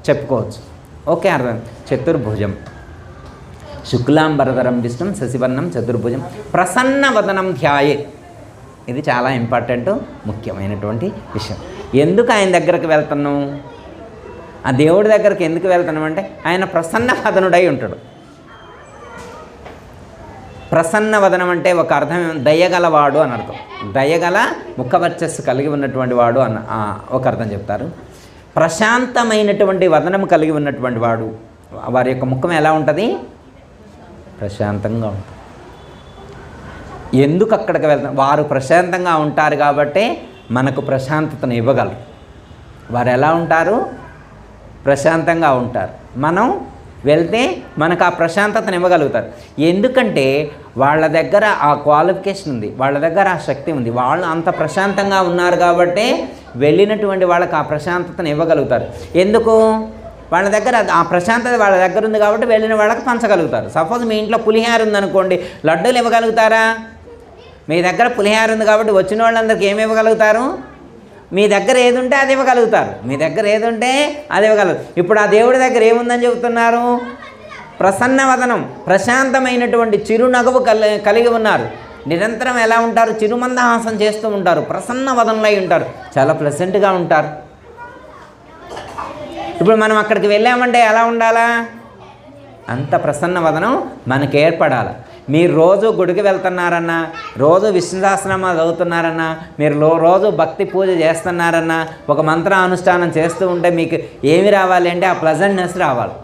చెప్పుకోవచ్చు. ఓకే, అర్థం. చతుర్భుజం, శుక్లాంబరధరం విష్ణుం శశివర్ణం చతుర్భుజం ప్రసన్నవదనం ధ్యాయే. ఇది చాలా ఇంపార్టెంట్, ముఖ్యమైనటువంటి విషయం. ఎందుకు ఆయన దగ్గరకు వెళ్తున్నాం, ఆ దేవుడి దగ్గరికి ఎందుకు వెళ్తున్నాం అంటే ఆయన ప్రసన్నవదనుడై ఉంటాడు. ప్రసన్నవదనం అంటే ఒక అర్థం దయగలవాడు అని అర్థం. దయగల ముఖవర్చస్సు కలిగి ఉన్నటువంటి వాడు అన్న ఒక అర్థం చెప్తారు. ప్రశాంతమైనటువంటి వదనం కలిగి ఉన్నటువంటి వాడు, వారి యొక్క ముఖం ఎలా ఉంటుంది, ప్రశాంతంగా ఉంటుంది. ఎందుకు అక్కడికి వెళ్తాం, వారు ప్రశాంతంగా ఉంటారు కాబట్టే మనకు ప్రశాంతతను ఇవ్వగలరు. వారు ఎలా ఉంటారు, ప్రశాంతంగా ఉంటారు. మనం వెళ్తే మనకు ఆ ప్రశాంతతను ఇవ్వగలుగుతారు. ఎందుకంటే వాళ్ళ దగ్గర ఆ క్వాలిఫికేషన్ ఉంది, వాళ్ళ దగ్గర ఆ శక్తి ఉంది. వాళ్ళు అంత ప్రశాంతంగా ఉన్నారు కాబట్టే వెళ్ళినటువంటి వాళ్ళకి ఆ ప్రశాంతతను ఇవ్వగలుగుతారు. ఎందుకు, వాళ్ళ దగ్గర ఆ ప్రశాంతత వాళ్ళ దగ్గర ఉంది కాబట్టి వెళ్ళిన వాళ్ళకి పంచగలుగుతారు. సపోజ్ మీ ఇంట్లో పులిహార ఉందనుకోండి, లడ్డూలు ఇవ్వగలుగుతారా? మీ దగ్గర పులిహార ఉంది కాబట్టి వచ్చిన వాళ్ళందరికీ ఏమి ఇవ్వగలుగుతారు, మీ దగ్గర ఏది ఉంటే అది ఇవ్వగలుగుతారు. మీ దగ్గర ఏది ఉంటే అది ఇవ్వగలుగుతారు. ఇప్పుడు ఆ దేవుడి దగ్గర ఏముందని చెబుతున్నారు, ప్రసన్నవదనం, ప్రశాంతమైనటువంటి చిరునగవు కలిగి ఉన్నారు. నిరంతరం ఎలా ఉంటారు, చిరుమందహాసం చేస్తూ ఉంటారు, ప్రసన్నవదనలై ఉంటారు, చాలా ప్లెజెంట్గా ఉంటారు. ఇప్పుడు మనం అక్కడికి వెళ్ళామంటే ఎలా ఉండాలా, అంత ప్రసన్నవదనం మనకు ఏర్పడాలి. మీరు రోజు గుడికి వెళ్తున్నారన్నా, రోజు విష్ణు సహస్రనామాలు చదువుతున్నారన్నా, మీరు రోజు భక్తి పూజ చేస్తున్నారన్నా, ఒక మంత్ర అనుష్ఠానం చేస్తూ ఉంటే మీకు ఏమి రావాలి అంటే ఆ ప్లెజెంట్నెస్ రావాలి.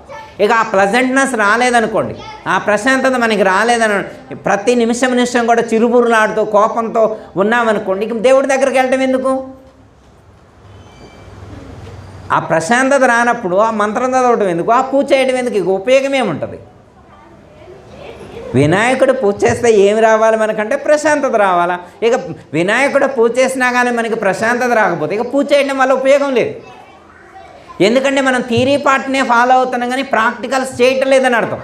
ఇక ఆ ప్లెజెంట్నెస్ రాలేదనుకోండి, ఆ ప్రశాంతత మనకి రాలేదని, ప్రతి నిమిషం కూడా చిరుబురులాడుతూ కోపంతో ఉన్నామనుకోండి, ఇక దేవుడి దగ్గరికి వెళ్ళటం ఎందుకు? ఆ ప్రశాంతత రానప్పుడు ఆ మంత్రం చదవడం ఎందుకు, ఆ పూజ చేయడం ఎందుకు, ఇక ఉపయోగం ఏముంటుంది? వినాయకుడు పూజ చేస్తే ఏమి రావాలి మనకంటే ప్రశాంతత రావాలా. ఇక వినాయకుడు పూజ చేసినా కానీ మనకి ప్రశాంతత రాకపోతే ఇక పూజ చేయడం వల్ల ఉపయోగం లేదు. ఎందుకంటే మనం థియరీ పార్ట్నే ఫాలో అవుతున్నాం కానీ ప్రాక్టికల్స్ చేయటం లేదని అర్థం.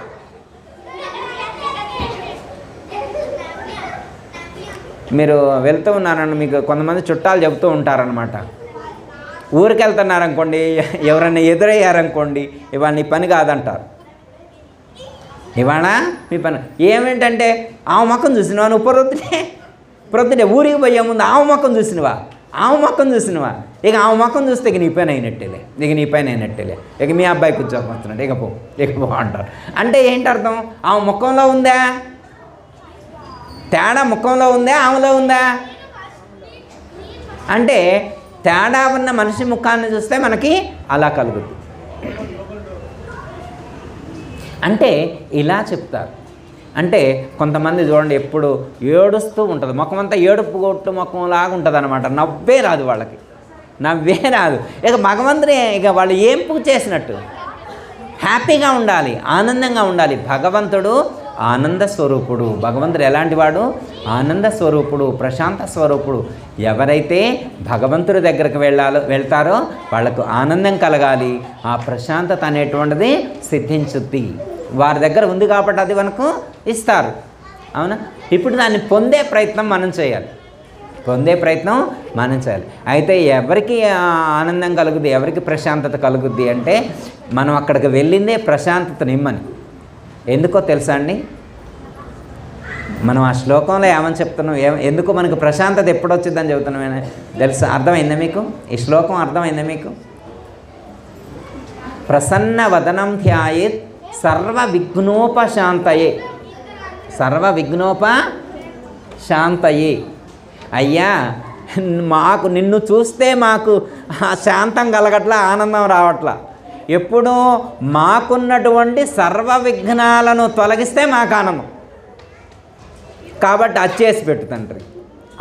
మీరు వెళ్తూ ఉన్నారని మీకు కొంతమంది చుట్టాలు చెబుతూ ఉంటారనమాట. ఊరికి వెళ్తున్నారనుకోండి, ఎవరైనా ఎదురయ్యారనుకోండి, ఇవాళ నీ పని కాదంటారు. ఇవాళ మీ పని ఏమిటంటే, ఆవు మొక్కం చూసినవా నువ్వు, ప్రొద్దునే ఊరికి పోయే ముందు ఆవు మొక్కం చూసినవా, ఇక ఆవు మొక్కం చూస్తే ఇక నీ పైన అయినట్టేలే, ఇక మీ అబ్బాయి కూర్చోకొస్తున్నాడు, ఇక పో అంటారు. అంటే ఏంటి అర్థం, ఆవు ముఖంలో ఉందా తేడా, ముఖంలో ఉందా ఆమెలో ఉందా అంటే, తేడా ఉన్న మనిషి ముఖాన్ని చూస్తే మనకి అలా కలుగుతుంది. అంటే ఇలా చెప్తారు. అంటే కొంతమంది చూడండి ఎప్పుడు ఏడుస్తూ ఉంటుంది, ముఖం అంతా ఏడుపు కొట్టు ముఖం లాగా ఉంటుంది అనమాట. నవ్వే రాదు వాళ్ళకి, ఇక భగవంతుడే, ఇక వాళ్ళు ఏం పూజ చేసినట్టు, హ్యాపీగా ఉండాలి, ఆనందంగా ఉండాలి. భగవంతుడు ఆనంద స్వరూపుడు. భగవంతుడు ఎలాంటి వాడు, ఆనంద స్వరూపుడు, ప్రశాంత స్వరూపుడు. ఎవరైతే భగవంతుడి దగ్గరికి వెళ్తారో వాళ్ళకు ఆనందం కలగాలి, ఆ ప్రశాంతత అనేటువంటిది సిద్ధించుద్ది. వారి దగ్గర ఉంది కాబట్టి అది మనకు ఇస్తారు, అవునా. ఇప్పుడు దాన్ని పొందే ప్రయత్నం మనం చేయాలి. అయితే ఎవరికి ఆనందం కలుగుద్ది, ఎవరికి ప్రశాంతత కలుగుద్ది అంటే, మనం అక్కడికి వెళ్ళిందే ప్రశాంతతనిమ్మని. ఎందుకో తెలుసా అండి, మనం ఆ శ్లోకంలో ఏమని చెప్తున్నాం, ఎందుకు మనకు ప్రశాంతత ఎప్పుడు వచ్చిందని చెబుతున్నాం తెలుసా? అర్థమైందా మీకు? ఈ శ్లోకం అర్థమైందా మీకు? ప్రసన్న వదనం ధ్యాయేత్ సర్వ విఘ్నోపశాంతయే. అయ్యా, నిన్ను చూస్తే మాకు శాంతం కలగట్లా, ఆనందం రావట్లా. ఎప్పుడూ మాకున్నటువంటి సర్వ విఘ్నాలను తొలగిస్తే మాకు ఆనందం. కాబట్టి అది చేసి పెట్టు తండ్రి,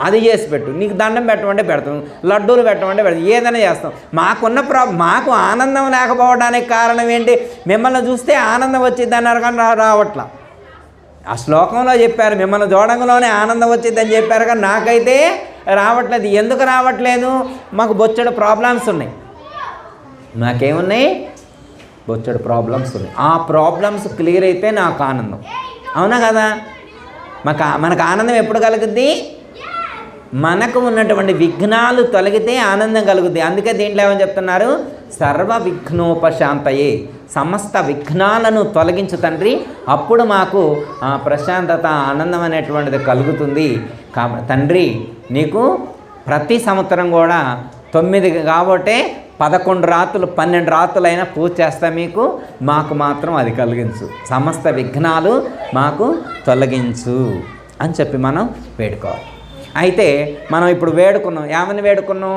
అది చేసి పెట్టు, నీకు దండం పెట్టమంటే పెడతాం, లడ్డూలు పెట్టమంటే పెడతాం, ఏదైనా చేస్తాం. మాకు ఆనందం లేకపోవడానికి కారణం ఏంటి? మిమ్మల్ని చూస్తే ఆనందం వచ్చింది అన్నారు కానీ రావట్లా. ఆ శ్లోకంలో చెప్పారు, మిమ్మల్ని చూడంగానే ఆనందం వచ్చిందని చెప్పారు కానీ నాకైతే రావట్లేదు. ఎందుకు రావట్లేదు? మాకు బొచ్చడు ప్రాబ్లమ్స్ ఉన్నాయి. నాకేమున్నాయి? బొచ్చడు ప్రాబ్లమ్స్ ఉన్నాయి. ఆ ప్రాబ్లమ్స్ క్లియర్ అయితే నాకు ఆనందం, అవునా కదా? మనకు ఆనందం ఎప్పుడు కలుగుద్ది? మనకు ఉన్నటువంటి విఘ్నాలు తొలగితే ఆనందం కలుగుద్ది. అందుకే దీంట్లో ఏమని చెప్తున్నారు? సర్వ విఘ్నోపశాంతయే, సమస్త విఘ్నాలను తొలగించు తండ్రి, అప్పుడు మాకు ప్రశాంతత ఆనందం అనేటువంటిది కలుగుతుంది. తండ్రి నీకు ప్రతి సంవత్సరం కూడా 9 కాబట్టే 11 రాత్రులు 12 రాత్రులైనా పూజ చేస్తా మీకు, మాకు మాత్రం అది కలిగించు, సమస్త విఘ్నాలు మాకు తొలగించు అని చెప్పి మనం వేడుకోవాలి. అయితే మనం ఇప్పుడు వేడుకున్నాం, ఏమని వేడుకున్నాం?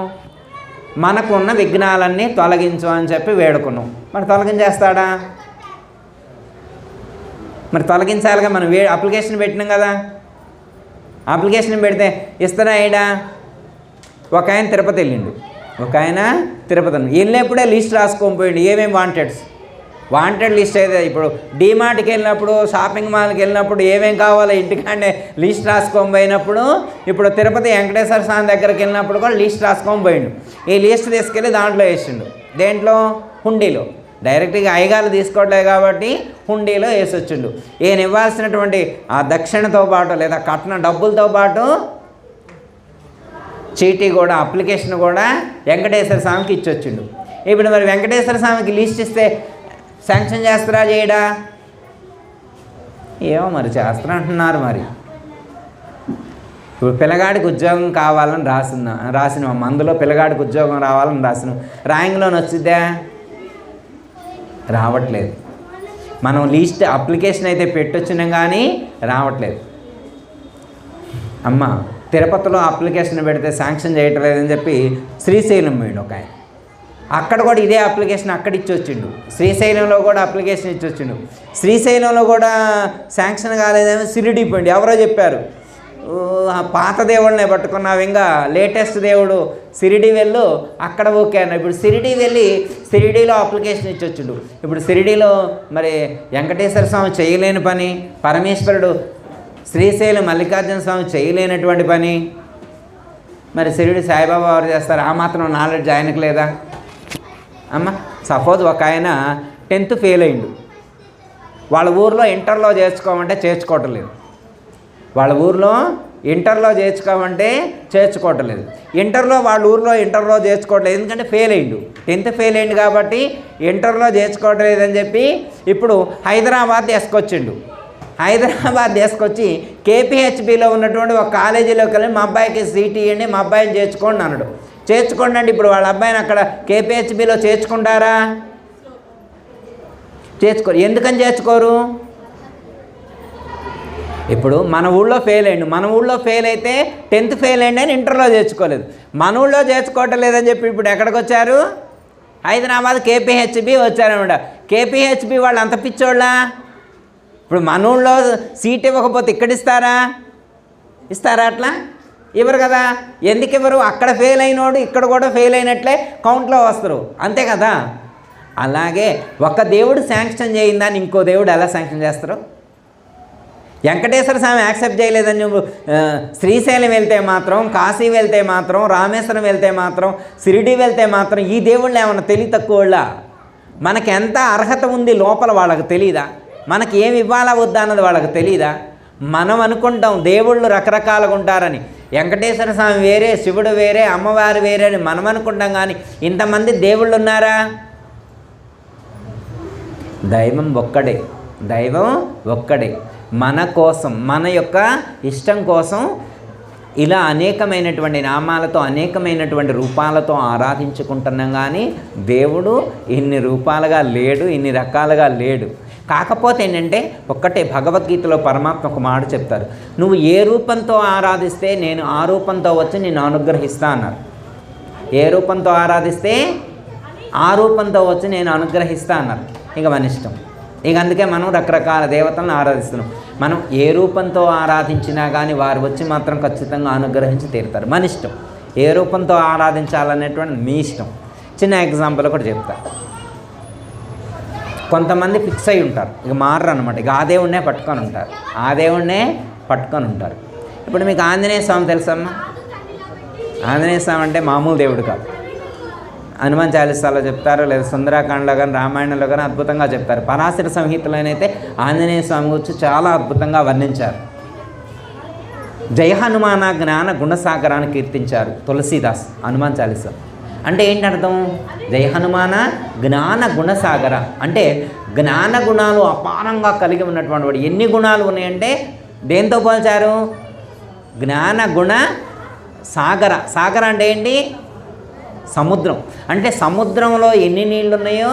మనకున్న విఘ్నాలన్నీ తొలగించు అని చెప్పి వేడుకున్నాం. మరి తొలగించేస్తాడా? మరి తొలగించాలిగా. మనం అప్లికేషన్ పెట్టినాం కదా, అప్లికేషన్ పెడితే ఇస్తారా? ఏడా ఒక ఆయన తిరుపతి వెళ్ళిండు, ఒక ఆయన తిరుపతి వెళ్ళినప్పుడే లిస్ట్ రాసుకొని పోయిండు ఏమేమి వాంటెడ్ లిస్ట్ అయితే. ఇప్పుడు డీమార్ట్కి వెళ్ళినప్పుడు, షాపింగ్ మాల్కి వెళ్ళినప్పుడు ఏమేమి కావాలో ఇంటికాడే లిస్ట్ రాసుకొని పోయినప్పుడు, ఇప్పుడు తిరుపతి వెంకటేశ్వర స్వామి దగ్గరికి వెళ్ళినప్పుడు కూడా లిస్ట్ రాసుకొని పోయిండు. ఈ లిస్ట్ తీసుకెళ్ళి దాంట్లో వేసిండు. దేంట్లో? హుండీలో. డైరెక్ట్గా అయ్యగారు తీసుకోవట్లేదు కాబట్టి హుండీలో వేసి వచ్చిండు. ఈయన ఇవ్వాల్సినటువంటి ఆ దక్షిణతో పాటు లేదా కట్న డబ్బులతో పాటు చీటీ కూడా, అప్లికేషన్ కూడా వెంకటేశ్వర స్వామికి ఇచ్చొచ్చిండు. ఇప్పుడు మరి వెంకటేశ్వర స్వామికి లిస్ట్ ఇస్తే శాంక్షన్ చేస్తారా చేయడా? ఏమో మరి చేస్తారా అంటున్నారు. మరి ఇప్పుడు పిల్లగాడికి ఉద్యోగం కావాలని రాసిన మందులో పిల్లగాడికి ఉద్యోగం రావాలని రాసిన ర్యాంక్లోని వచ్చిద్దా? రావట్లేదు. మనం లిస్ట్ అప్లికేషన్ అయితే పెట్టొచ్చినాం కానీ రావట్లేదు. అమ్మ తిరుపతిలో అప్లికేషన్ పెడితే శాంక్షన్ చేయటం లేదని చెప్పి శ్రీశైలం పోయిండు ఒక ఆయన. అక్కడ కూడా ఇదే అప్లికేషన్ అక్కడ ఇచ్చొచ్చిండు. శ్రీశైలంలో కూడా అప్లికేషన్ ఇచ్చొచ్చిండు. శ్రీశైలంలో కూడా శాంక్షన్ కాలేదేమో షిరిడీ పోయిండు. ఎవరో చెప్పారు, పాత దేవుళ్ళనే పట్టుకున్నావు, ఇంకా లేటెస్ట్ దేవుడు షిరిడీ వెళ్ళు, అక్కడ ఓకే అన్న. ఇప్పుడు షిరిడీ వెళ్ళి షిరిడీలో అప్లికేషన్ ఇచ్చొచ్చుడు. ఇప్పుడు షిరిడీలో మరి వెంకటేశ్వర స్వామి చేయలేని పని, పరమేశ్వరుడు శ్రీశైలం మల్లికార్జున స్వామి చేయలేనటువంటి పని మరి షిరిడి సాయిబాబా వారు చేస్తారు. ఆ మాత్రం నాలెడ్జ్ ఆయనకు లేదా అమ్మ? సపోజ్ ఒక ఆయన 10th ఫెయిల్ అయ్యిండు, వాళ్ళ ఊర్లో ఇంటర్లో చేర్చుకోమంటే చేర్చుకోవటం లేదు. వాళ్ళ ఊర్లో ఇంటర్లో చేర్చుకోమంటే చేర్చుకోవటం లేదు. వాళ్ళ ఊర్లో ఇంటర్లో చేర్చుకోవట్లేదు, ఎందుకంటే ఫెయిల్ అయ్యిండు. 10th ఫెయిల్ అయ్యిండు కాబట్టి ఇంటర్లో చేర్చుకోవటం లేదని చెప్పి ఇప్పుడు హైదరాబాద్ తీసుకొచ్చిండు. హైదరాబాద్ తీసుకొచ్చి కేపీహెచ్బిలో ఉన్నటువంటి ఒక కాలేజీలోకి వెళ్ళి మా అబ్బాయికి సీట్ ఇవ్వండి, మా అబ్బాయిని చేర్చుకోండి అన్నాడు. చేర్చుకోండి అంటే ఇప్పుడు వాళ్ళ అబ్బాయిని అక్కడ కేపీహెచ్బిలో చేర్చుకుంటారా? చేర్చుకోరు. ఎందుకని చేర్చుకోరు? ఇప్పుడు మన ఊళ్ళో ఫెయిల్ అయ్యిండు, మన ఊళ్ళో ఫెయిల్ అయితే 10th ఫెయిల్ అయ్యింది అని ఇంటర్లో చేర్చుకోలేదు. మన ఊళ్ళో చేర్చుకోవటం లేదని చెప్పి ఇప్పుడు ఎక్కడికి వచ్చారు? హైదరాబాద్ కేపీహెచ్బి వచ్చారనమాట. కేపీహెచ్బి వాళ్ళు అంత పిచ్చోళ్ళ? ఇప్పుడు మన ఊళ్ళో సీట్ ఇవ్వకపోతే ఇక్కడ ఇస్తారా? అట్లా ఇవ్వరు కదా. ఎందుకు ఇవ్వరు? అక్కడ ఫెయిల్ అయినోడు ఇక్కడ కూడా ఫెయిల్ అయినట్లే కౌంట్లో వస్తారు, అంతే కదా. అలాగే ఒక దేవుడు శాంక్షన్ చేయిందని ఇంకో దేవుడు ఎలా శాంక్షన్ చేస్తారు? వెంకటేశ్వర స్వామి యాక్సెప్ట్ చేయలేదని నువ్వు శ్రీశైలం వెళ్తే మాత్రం, కాశీ వెళ్తే మాత్రం, రామేశ్వరం వెళ్తే మాత్రం, షిరిడి వెళ్తే మాత్రం ఈ దేవుళ్ళు ఏమన్నా తెలివి తక్కువ? మనకి ఎంత అర్హత ఉంది లోపల వాళ్ళకి తెలీదా? మనకి ఏమి ఇవ్వాలా వద్దా అన్నది వాళ్ళకి తెలీదా? మనం అనుకుంటాం దేవుళ్ళు రకరకాలుగా ఉంటారని. వెంకటేశ్వర స్వామి వేరే, శివుడు వేరే, అమ్మవారు వేరే అని మనం అనుకుంటాం. కానీ ఇంతమంది దేవుళ్ళు ఉన్నారా? దైవం ఒక్కడే. మన కోసం, మన యొక్క ఇష్టం కోసం ఇలా అనేకమైనటువంటి నామాలతో, అనేకమైనటువంటి రూపాలతో ఆరాధించుకుంటున్నాం. కానీ దేవుడు ఇన్ని రూపాలుగా లేడు, ఇన్ని రకాలుగా లేడు. కాకపోతే ఏంటంటే ఒక్కటే, భగవద్గీతలో పరమాత్మ ఒక మాట చెప్తారు, నువ్వు ఏ రూపంతో ఆరాధిస్తే నేను ఆ రూపంతో వచ్చి నిన్ను అనుగ్రహిస్తా అన్నారు. ఏ రూపంతో ఆరాధిస్తే ఆ రూపంతో వచ్చి నేను అనుగ్రహిస్తా అన్నారు. ఇక మన ఇష్టం. ఇక అందుకే మనం రకరకాల దేవతలను ఆరాధిస్తున్నాం. మనం ఏ రూపంతో ఆరాధించినా కానీ వారు వచ్చి మాత్రం ఖచ్చితంగా అనుగ్రహించి తీరుతారు. మన ఇష్టం ఏ రూపంతో ఆరాధించాలనేటువంటి మీ ఇష్టం. చిన్న ఎగ్జాంపుల్ ఒకటి చెప్తా. కొంతమంది ఫిక్స్ అయి ఉంటారు, ఇక మారరు అనమాట. ఇక ఆ దేవుడినే పట్టుకొని ఉంటారు. ఇప్పుడు మీకు ఆంజనేయ స్వామి తెలుసమ్మా? ఆంజనేయ స్వామి అంటే మామూలు దేవుడు కాదు. హనుమాన్ చాలీసాలో చెప్తారు, లేదా సుందరాకాండలో కానీ రామాయణంలో కానీ అద్భుతంగా చెప్తారు. పరాశర సంహితలోనైతే ఆంజనేయ స్వామి గురించి చాలా అద్భుతంగా వర్ణించారు. జయ హనుమాన జ్ఞాన గుణసాగరాన్ని కీర్తించారు తులసీదాస్ హనుమాన్ చాలీసా. అంటే ఏంటి అర్థం? జయ హనుమాన జ్ఞాన గుణసాగర అంటే జ్ఞాన గుణాలు అపారంగా కలిగి ఉన్నటువంటి వాడు. ఎన్ని గుణాలు ఉన్నాయంటే దేంతో పోల్చారు? జ్ఞాన గుణ సాగర. సాగర అంటే ఏంటి? సముద్రం. అంటే సముద్రంలో ఎన్ని నీళ్ళు ఉన్నాయో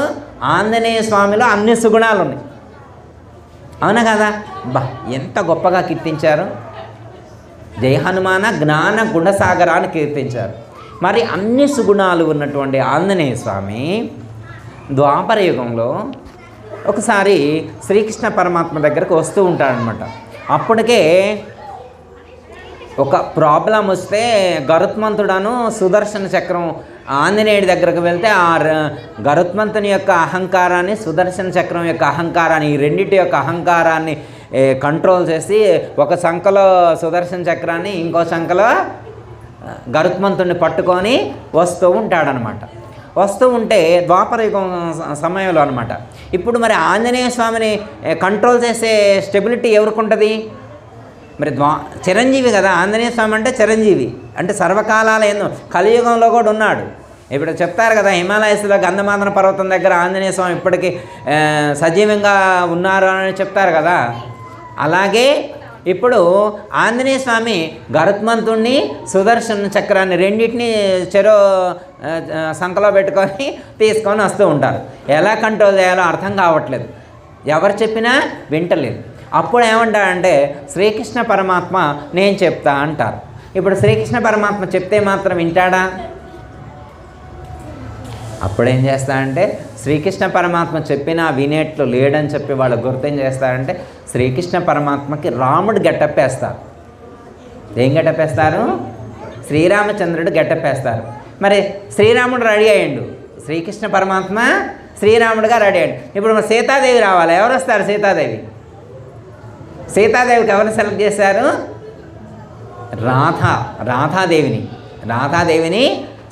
ఆంజనేయ స్వామిలో అన్ని సుగుణాలు ఉన్నాయి. అవునా కదా? ఎంత గొప్పగా కీర్తించారు. జయ హనుమాన జ్ఞాన గుణసాగర అని కీర్తించారు. మరి అన్ని సుగుణాలు ఉన్నటువంటి ఆంజనేయ స్వామి ద్వాపర యుగంలో ఒకసారి శ్రీకృష్ణ పరమాత్మ దగ్గరకు వస్తూ ఉంటాడనమాట. అప్పటికే ఒక ప్రాబ్లం వస్తే గరుత్మంతుడను సుదర్శన చక్రం ఆంజనేయుడి దగ్గరకు వెళ్తే ఆ గరుత్మంతుని యొక్క అహంకారాన్ని, సుదర్శన చక్రం యొక్క అహంకారాన్ని, ఈ రెండింటి యొక్క అహంకారాన్ని కంట్రోల్ చేసి ఒక సంఖలో సుదర్శన చక్రాన్ని, ఇంకో సంఖలో గరుత్మంతుడిని పట్టుకొని వస్తూ ఉంటాడనమాట. వస్తూ ఉంటే ద్వాపర యుగం సమయంలో అనమాట. ఇప్పుడు మరి ఆంజనేయ స్వామిని కంట్రోల్ చేసే స్టెబిలిటీ ఎవరికి ఉంటుంది? మరి చిరంజీవి కదా ఆంజనేయ స్వామి అంటే. చిరంజీవి అంటే సర్వకాలాల ఎన్నో కలియుగంలో కూడా ఉన్నాడు. ఇప్పుడు చెప్తారు కదా, హిమాలయస్లో గంధమాదన పర్వతం దగ్గర ఆంజనేయ స్వామి ఇప్పటికీ సజీవంగా ఉన్నారు అని చెప్తారు కదా. అలాగే ఇప్పుడు ఆంజనేయ స్వామి గరుత్మంతుణ్ణి, సుదర్శన చక్రాన్ని రెండింటినీ చెరో సంకలో పెట్టుకొని తీసుకొని వస్తూ ఉంటారు. ఎలా కంట్రోల్ చేయాలో అర్థం కావట్లేదు. ఎవరు చెప్పినా వింటలేదు. అప్పుడు ఏమంటారంటే శ్రీకృష్ణ పరమాత్మ నేను చెప్తా అంటారు. ఇప్పుడు శ్రీకృష్ణ పరమాత్మ చెప్తే మాత్రం వింటాడా? అప్పుడేం చేస్తారంటే శ్రీకృష్ణ పరమాత్మ చెప్పినా వినేట్లు లేడని చెప్పి వాళ్ళు గుర్తేం చేస్తారంటే శ్రీకృష్ణ పరమాత్మకి రాముడు గెటప్ వేస్తారు. ఏం గెటప్ వేస్తారు? శ్రీరామచంద్రుడు గెటప్ వేస్తారు. మరి శ్రీరాముడు రెడీ అయ్యిండు, శ్రీకృష్ణ పరమాత్మ శ్రీరాముడుగా రెడీ అయ్యాడు. ఇప్పుడు సీతాదేవి రావాలి. ఎవరు వస్తారు? సీతాదేవి. సీతాదేవికి ఎవరు సెలెక్ట్ చేశారు? రాధాదేవిని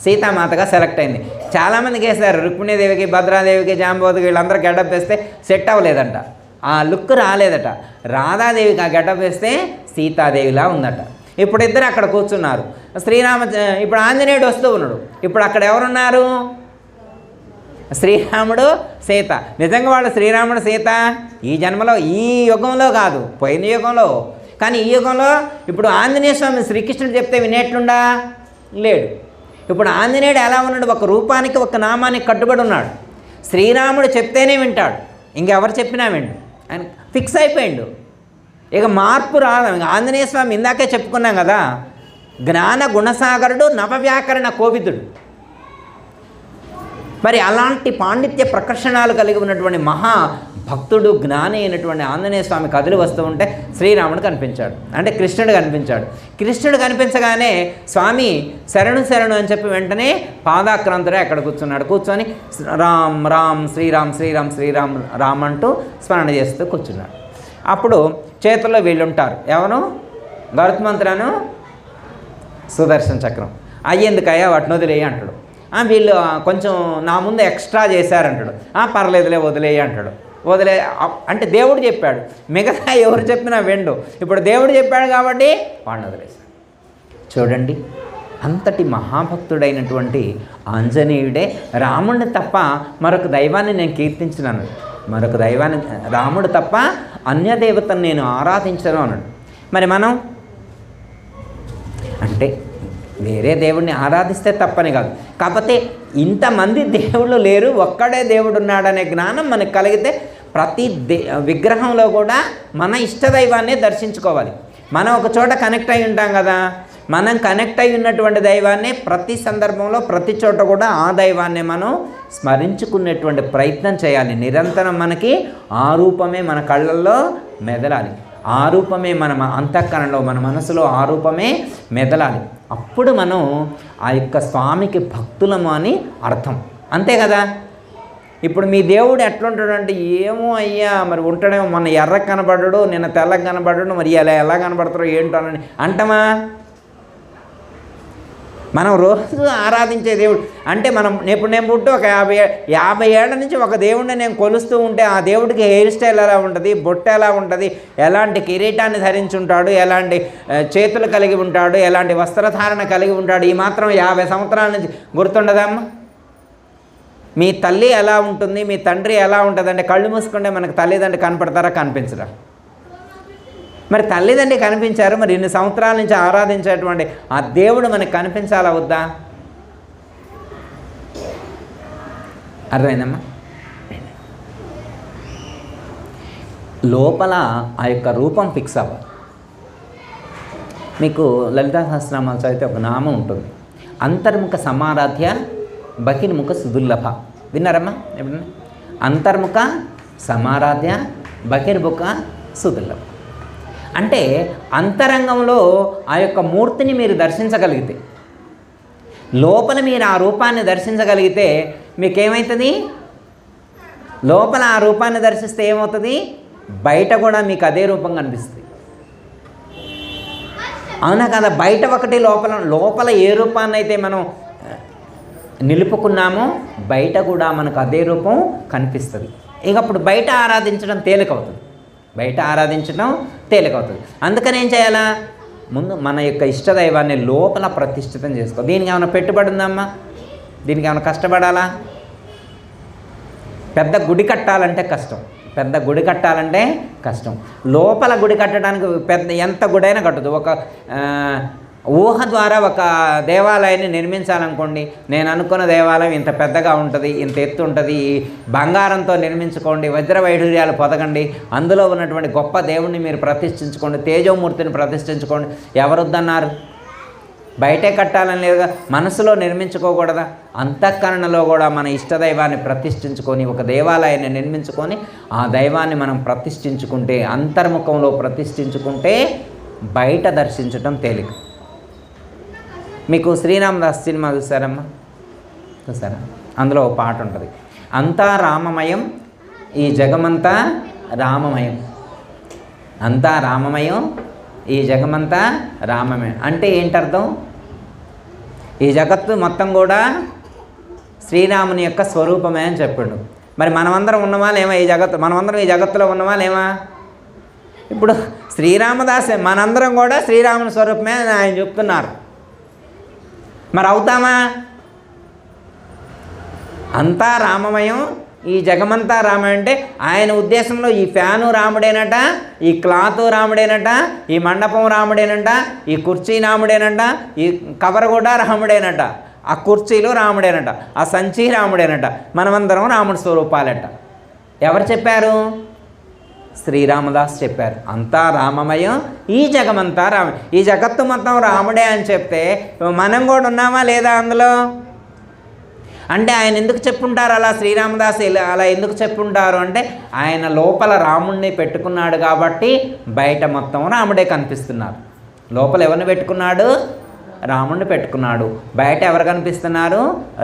సీతామాతగా సెలెక్ట్ అయింది. చాలామందికి వేశారు. రుక్మిణీదేవికి, భద్రాదేవికి, జాంబవతికి వీళ్ళందరూ గెటప్ వేస్తే సెట్ అవ్వలేదంట, ఆ లుక్ రాలేదట. రాధాదేవికి ఆ గెటప్ వేస్తే సీతాదేవిలా ఉందట. ఇప్పుడు ఇద్దరు అక్కడ కూర్చున్నారు. ఇప్పుడు ఆంజనేయుడు వస్తూ ఉన్నాడు. ఇప్పుడు అక్కడ ఎవరున్నారు? శ్రీరాముడు, సీత. నిజంగా వాళ్ళు శ్రీరాముడు, సీత ఈ జన్మలో, ఈ యుగంలో కాదు, పోయిన యుగంలో. కానీ ఈ యుగంలో ఇప్పుడు ఆంజనేయ స్వామి శ్రీకృష్ణుడు చెప్తే వినేట్లుండా? లేడు. ఇప్పుడు ఆంజనేయుడు ఎలా ఉన్నాడు? ఒక రూపానికి, ఒక నామానికి కట్టుబడి ఉన్నాడు. శ్రీరాముడు చెప్తేనే వింటాడు, ఇంకెవరు చెప్పినా విండు. ఆయన ఫిక్స్ అయిపోయిండు. ఇక మార్పు రాదు. ఆంజనేయ స్వామి ఇందాకే చెప్పుకున్నాం కదా, జ్ఞాన గుణసాగరుడు, నవవ్యాకరణ కోవిదుడు. మరి అలాంటి పాండిత్య ప్రకర్షణాలు కలిగి ఉన్నటువంటి మహా భక్తుడు, జ్ఞాని అయినటువంటి ఆంజనేయ స్వామి కథలు వస్తూ ఉంటే శ్రీరాముడు కనిపించాడు, అంటే కృష్ణుడు కనిపించాడు. కృష్ణుడు కనిపించగానే స్వామి శరణు శరణు అని చెప్పి వెంటనే పాదాక్రాంతుడే అక్కడ కూర్చున్నాడు. కూర్చొని రామ్ రామ్ శ్రీరామ్ శ్రీరామ్ శ్రీరామ్ రామ్ అంటూ స్మరణ చేస్తూ కూర్చున్నాడు. అప్పుడు చేతుల్లో వీళ్ళు ఉంటారు. ఎవరు? గరుత్మంతులను, సుదర్శన చక్రం. అయ్యేందుకయ్యా వాటిని వదిలేయి అంటాడు. వీళ్ళు కొంచెం నా ముందు ఎక్స్ట్రా చేశారంటాడు. పర్లేదులే వదిలేయి అంటాడు. వదిలే అంటే దేవుడు చెప్పాడు, మిగతా ఎవరు చెప్పినా వెండు. ఇప్పుడు దేవుడు చెప్పాడు కాబట్టి వాడిని వదిలేశాడు. చూడండి, అంతటి మహాభక్తుడైనటువంటి ఆంజనేయుడే రాముడిని తప్ప మరొక దైవాన్ని నేను కీర్తించినాను, మరొక దైవాన్ని, రాముడు తప్ప అన్య దేవతను నేను ఆరాధించను అన్నాడు. మరి మనం అంటే వేరే దేవుడిని ఆరాధిస్తే తప్పని కాదు, కాకపోతే ఇంతమంది దేవుళ్ళు లేరు, ఒక్కడే దేవుడు ఉన్నాడనే జ్ఞానం మనకు కలిగితే ప్రతి విగ్రహంలో కూడా మన ఇష్టదైవాన్ని దర్శించుకోవాలి. మనం ఒక చోట కనెక్ట్ అయి ఉంటాం కదా, మనం కనెక్ట్ అయి ఉన్నటువంటి దైవాన్ని ప్రతి సందర్భంలో, ప్రతి చోట కూడా ఆ దైవాన్ని మనం స్మరించుకునేటువంటి ప్రయత్నం చేయాలి. నిరంతరం మనకి ఆ రూపమే మన కళ్ళల్లో మెదలాలి, ఆ రూపమే మన అంతఃకరణలో, మన మనసులో ఆ రూపమే మెదలాలి. అప్పుడు మనం ఆ యొక్క స్వామికి భక్తులము అని అర్థం. అంతే కదా. ఇప్పుడు మీ దేవుడు ఎట్లుంటాడు అంటే, ఏమో అయ్యా మరి ఉంటాడేమో, మొన్న ఎర్రగా కనబడ్డాడు, నిన్న తెల్లగా కనబడ్డాడు, మరి ఎలా కనబడతారో ఏంటో అని అంటమా? మనం రోజు ఆరాధించే దేవుడు అంటే నేను పుట్టి ఒక 50 ఏళ్ల నుంచి ఒక దేవుడిని నేను కొలుస్తూ ఉంటే ఆ దేవుడికి హెయిర్ స్టైల్ ఎలా ఉంటుంది, బొట్టు ఎలా ఉంటుంది, ఎలాంటి కిరీటాన్ని ధరించి ఉంటాడు, ఎలాంటి చేతులు కలిగి ఉంటాడు, ఎలాంటి వస్త్రధారణ కలిగి ఉంటాడు, ఈ మాత్రం 50 సంవత్సరాల నుంచి గుర్తుండదమ్మా? మీ తల్లి ఎలా ఉంటుంది, మీ తండ్రి ఎలా ఉంటుందంటే కళ్ళు మూసుకుంటే మనకు తల్లిదండ్రి కనపడతారా, కనిపించరా? మరి తల్లిదండ్రి కనిపించారు, మరి ఇన్ని సంవత్సరాల నుంచి ఆరాధించేటువంటి ఆ దేవుడు మనకు కనిపించాలా వద్దా? అర్థమైందమ్మా? లోపల ఆ యొక్క రూపం ఫిక్స్ అవ్వాలి. మీకు లలితా సహస్రనామాలు చదివితే ఒక నామం ఉంటుంది, అంతర్ముఖ సమారాధ్య బహిర్ముఖ సుదుర్లభ. విన్నారమ్మా ఎప్పుడన్నా? అంతర్ముఖ సమారాధ్య బహిర్ముఖ సుదుర్లభ అంటే అంతరంగంలో ఆ యొక్క మూర్తిని మీరు దర్శించగలిగితే, లోపల మీరు ఆ రూపాన్ని దర్శించగలిగితే మీకేమవుతుంది? లోపల ఆ రూపాన్ని దర్శిస్తే ఏమవుతుంది? బయట కూడా మీకు అదే రూపం కనిపిస్తుంది. అవునా కదా? బయట ఒకటి, లోపల ఏ రూపాన్ని అయితే మనం నిలుపుకున్నామో బయట కూడా మనకు అదే రూపం కనిపిస్తుంది. ఇక అప్పుడు బయట ఆరాధించడం తేలికవుతుంది. అందుకని ఏం చేయాలా? ముందు మన యొక్క ఇష్టదైవాన్ని లోపల ప్రతిష్ఠితం చేసుకో. దీనికి ఏమైనా పెట్టుబడి ఉందమ్మా? దీనికి ఏమైనా కష్టపడాలా? పెద్ద గుడి కట్టాలంటే కష్టం. లోపల గుడి కట్టడానికి ఎంత గుడైనా కట్టదు. ఒక ఊహ ద్వారా ఒక దేవాలయాన్ని నిర్మించాలనుకోండి, నేను అనుకున్న దేవాలయం ఇంత పెద్దగా ఉంటుంది, ఇంత ఎత్తు ఉంటుంది, బంగారంతో నిర్మించుకోండి, వజ్ర వైఢూర్యాలు పొదగండి, అందులో ఉన్నటువంటి గొప్ప దేవుణ్ణి మీరు ప్రతిష్ఠించుకోండి, తేజోమూర్తిని ప్రతిష్ఠించుకోండి. ఎవరొద్దన్నారు? బయటే కట్టాలని లేదుగా, మనసులో నిర్మించుకోకూడదా? అంతఃకరణలో కూడా మన ఇష్టదైవాన్ని ప్రతిష్ఠించుకొని ఒక దేవాలయాన్ని నిర్మించుకొని ఆ దైవాన్ని మనం ప్రతిష్ఠించుకుంటే, అంతర్ముఖంలో ప్రతిష్ఠించుకుంటే బయట దర్శించటం తేలిక. మీకు శ్రీరామదాస్ సినిమా చూసారమ్మా? చూసారా? అందులో ఒక పాట ఉంటుంది, అంతా రామమయం ఈ జగమంతా రామమయం, అంతా రామమయం ఈ జగమంతా రామమయం అంటే ఏంటర్థం? ఈ జగత్తు మొత్తం కూడా శ్రీరాముని యొక్క స్వరూపమే అని చెప్పాడు. మరి మనమందరం ఉన్నమా లేమా? మనమందరం ఈ జగత్తులో ఉన్నమా లేమా? ఇప్పుడు శ్రీరామదాస్ మనందరం కూడా శ్రీరాముని స్వరూపమే అని ఆయన చెప్తున్నారు. మరి అవుతామా? అంతా రామమయం ఈ జగమంతా రామమయం అంటే ఆయన ఉద్దేశంలో ఈ ఫ్యాను రాముడేనట, ఈ క్లాత్ రాముడేనట, ఈ మండపం రాముడేనట, ఈ కుర్చీ రాముడేనట, ఈ కవర్ కూడా రాముడేనట, ఆ కుర్చీలు రాముడేనట, ఆ సంచి రాముడేనట, మనమందరం రాముడి స్వరూపాలట. ఎవరు చెప్పారు? శ్రీరామదాస్ చెప్పారు. అంతా రామమయం ఈ జగమంతా ఈ జగత్తు మొత్తం రాముడే అని చెప్తే మనం కూడా ఉన్నామా లేదా అందులో? అంటే ఆయన ఎందుకు చెప్పుంటారు అలా? శ్రీరామదాస్ అలా ఎందుకు చెప్పుంటారు అంటే ఆయన లోపల రాముడిని పెట్టుకున్నాడు కాబట్టి బయట మొత్తం రాముడే కనిపిస్తున్నారు. లోపల ఎవరిని పెట్టుకున్నాడు? రాముడిని పెట్టుకున్నాడు. బయట ఎవరు కనిపిస్తున్నారు?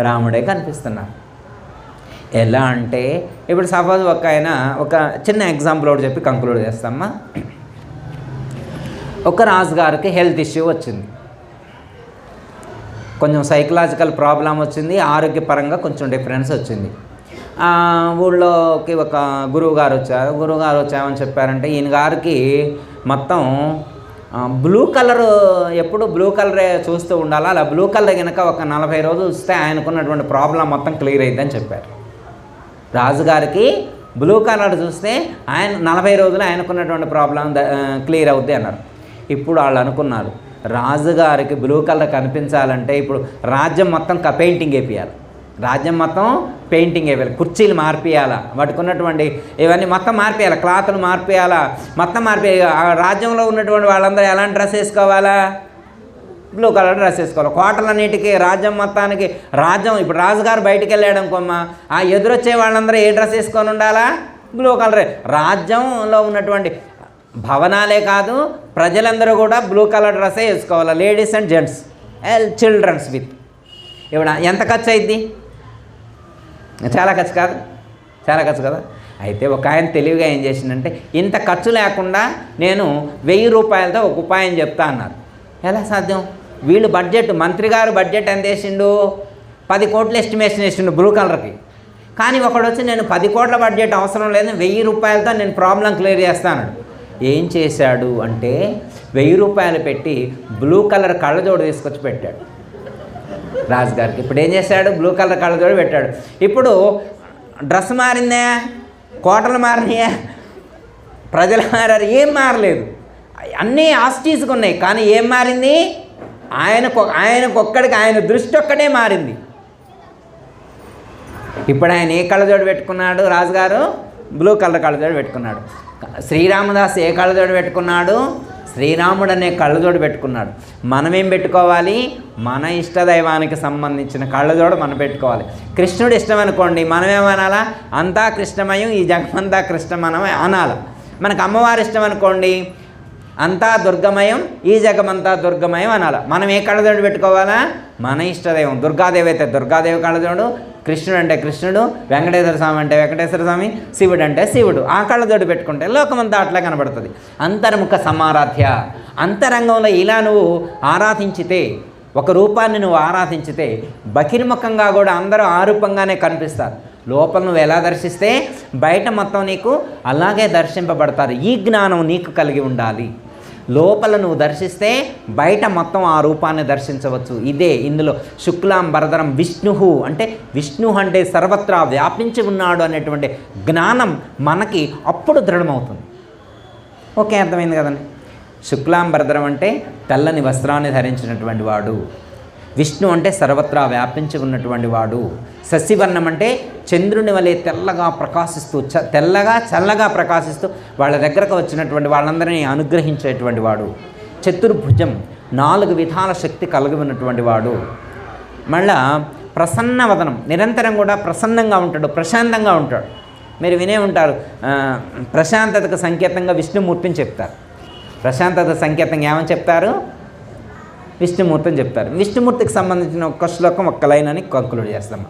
రాముడే కనిపిస్తున్నారు. ఎలా అంటే ఇప్పుడు సపోజ్ ఒక చిన్న ఎగ్జాంపుల్ ఒకటి చెప్పి కంక్లూడ్ చేస్తామా. ఒక రాజుగారికి హెల్త్ ఇష్యూ వచ్చింది, కొంచెం సైకలాజికల్ ప్రాబ్లం వచ్చింది, ఆరోగ్యపరంగా కొంచెం డిఫరెన్స్ వచ్చింది. ఊళ్ళోకి ఒక గురువుగారు వచ్చామని చెప్పారంటే ఈయన గారికి మొత్తం బ్లూ కలర్, ఎప్పుడు బ్లూ కలరే చూస్తూ ఉండాలి, అలా బ్లూ కలర్ కనుక ఒక 40 రోజులు చూస్తే ఆయనకున్నటువంటి ప్రాబ్లం మొత్తం క్లియర్ అయిందని చెప్పారు. రాజుగారికి బ్లూ కలర్ చూస్తే 40 రోజులు ఆయనకున్నటువంటి ప్రాబ్లం క్లియర్ అవుద్ది అన్నారు. ఇప్పుడు వాళ్ళు అనుకున్నారు రాజుగారికి బ్లూ కలర్ కనిపించాలంటే ఇప్పుడు రాజ్యం మొత్తం పెయింటింగ్ వేపియాలి, కుర్చీలు మార్పియాలా, వాటికి ఉన్నటువంటి ఇవన్నీ మొత్తం మార్పియాలి, క్లాతులు మార్పియాలా, మొత్తం మార్పియాలి. రాజ్యంలో ఉన్నటువంటి వాళ్ళందరూ ఎలాంటి డ్రెస్ వేసుకోవాలా? బ్లూ కలర్ డ్రెస్ వేసుకోవాలి. కోటలన్నిటికీ రాజ్యం మొత్తానికి ఇప్పుడు రాజుగారు బయటికి వెళ్ళాడు అనుకోమ్మా, ఆ ఎదురొచ్చే వాళ్ళందరూ ఏ డ్రెస్ వేసుకొని ఉండాలా? బ్లూ కలరే. రాజ్యంలో ఉన్నటువంటి భవనాలే కాదు ప్రజలందరూ కూడా బ్లూ కలర్ డ్రెస్సే వేసుకోవాలి, ladies and gents, childrens with. ఇప్పుడు ఎంత ఖర్చు అయింది? చాలా ఖర్చు కదా. అయితే ఒక ఆయన తెలివిగా ఏం చేసిందంటే ఇంత ఖర్చు లేకుండా నేను 1000 రూపాయలతో ఒక ఉపాయం చెప్తా అన్నారు. ఎలా సాధ్యం? వీళ్ళు బడ్జెట్, మంత్రి గారు బడ్జెట్ ఎంత వేసిండు, 10 కోట్లు ఎస్టిమేషన్ వేసిండు బ్లూ కలర్కి. కానీ ఒకడు వచ్చి నేను 10 కోట్ల బడ్జెట్ అవసరం లేదు, 1000 రూపాయలతో నేను ప్రాబ్లం క్లియర్ చేస్తాను. ఏం చేశాడు అంటే 1000 రూపాయలు పెట్టి బ్లూ కలర్ కళ్ళజోడు తీసుకొచ్చి పెట్టాడు రాజుగారికి. ఇప్పుడు ఏం చేశాడు, బ్లూ కలర్ కళ్ళజోడు పెట్టాడు. ఇప్పుడు డ్రెస్ మారిందా, కోటలు మారినాయా, ప్రజలు మారారు? ఏం మారలేదు, అన్నీ ఆస్టీస్గా ఉన్నాయి. కానీ ఏం మారింది, ఆయనకొక్కడికి ఆయన దృష్టి ఒక్కడే మారింది. ఇప్పుడు ఆయన ఏ కళ్ళజోడు పెట్టుకున్నాడు, రాజుగారు బ్లూ కలర్ కళ్ళజోడు పెట్టుకున్నాడు. శ్రీరామదాస్ ఏ కళ్ళజోడు పెట్టుకున్నాడు, శ్రీరాముడు అనే కళ్ళజోడు పెట్టుకున్నాడు. మనమేం పెట్టుకోవాలి, మన ఇష్టదైవానికి సంబంధించిన కళ్ళజోడు మనం పెట్టుకోవాలి. కృష్ణుడు ఇష్టం అనుకోండి, మనమేమనాలా, అంతా కృష్ణమయం, ఈ జగమంతా కృష్ణమయం అనాలి. మనకు అమ్మవారి ఇష్టం అనుకోండి, అంతా దుర్గమయం, ఈ జగమంతా దుర్గమయం అనాలి. మనం ఏ కళ్ళజోడు పెట్టుకోవాలా, మన ఇష్టదైవం. దుర్గాదేవి అయితే దుర్గాదేవి కళ్ళజోడు, కృష్ణుడు అంటే కృష్ణుడు, వెంకటేశ్వర స్వామి అంటే వెంకటేశ్వర స్వామి, శివుడు అంటే శివుడు. ఆ కళ్ళజోడు పెట్టుకుంటే లోకమంతా అట్లా కనబడుతుంది. అంతర్ముఖ సమారాధ్య, అంతరంగంలో ఇలా నువ్వు ఆరాధించితే, ఒక రూపాన్ని నువ్వు ఆరాధించితే బహిర్ముఖంగా కూడా అందరూ ఆ రూపంగానే కనిపిస్తారు. లోపల నువ్వు ఎలా దర్శిస్తే బయట మొత్తం నీకు అలాగే దర్శింపబడతారు. ఈ జ్ఞానం నీకు కలిగి ఉండాలి. లోపల నువ్వు దర్శిస్తే బయట మొత్తం ఆ రూపాన్ని దర్శించవచ్చు. ఇదే ఇందులో శుక్లాం వరదరం విష్ణు అంటే, విష్ణు అంటే సర్వత్రా వ్యాపించి ఉన్నాడు అనేటువంటి జ్ఞానం మనకి అప్పుడు దృఢమవుతుంది. ఓకే, అర్థమైంది కదండి. శుక్లాం వరదరం అంటే తెల్లని వస్త్రాన్ని ధరించినటువంటి వాడు. విష్ణు అంటే సర్వత్రా వ్యాపించి ఉన్నటువంటి వాడు. శశివర్ణం అంటే చంద్రుని వలె తెల్లగా ప్రకాశిస్తూ, తెల్లగా చల్లగా ప్రకాశిస్తూ వాళ్ళ దగ్గరకు వచ్చినటువంటి వాళ్ళందరినీ అనుగ్రహించేటువంటి వాడు. చతుర్భుజం, 4 విధాల శక్తి కలిగి ఉన్నటువంటి వాడు. మళ్ళా ప్రసన్నవదనం, నిరంతరం కూడా ప్రసన్నంగా ఉంటాడు, ప్రశాంతంగా ఉంటాడు. మీరు వినే ఉంటారు, ప్రశాంతతకు సంకేతంగా విష్ణుమూర్తిని చెప్తారు. ప్రశాంతత సంకేతంగా ఏమని చెప్తారు, విష్ణుమూర్తిని చెప్తారు. విష్ణుమూర్తికి సంబంధించిన ఒక్క శ్లోకం, ఒక్క లైన్ అని కంక్లూడ్ చేస్తాం.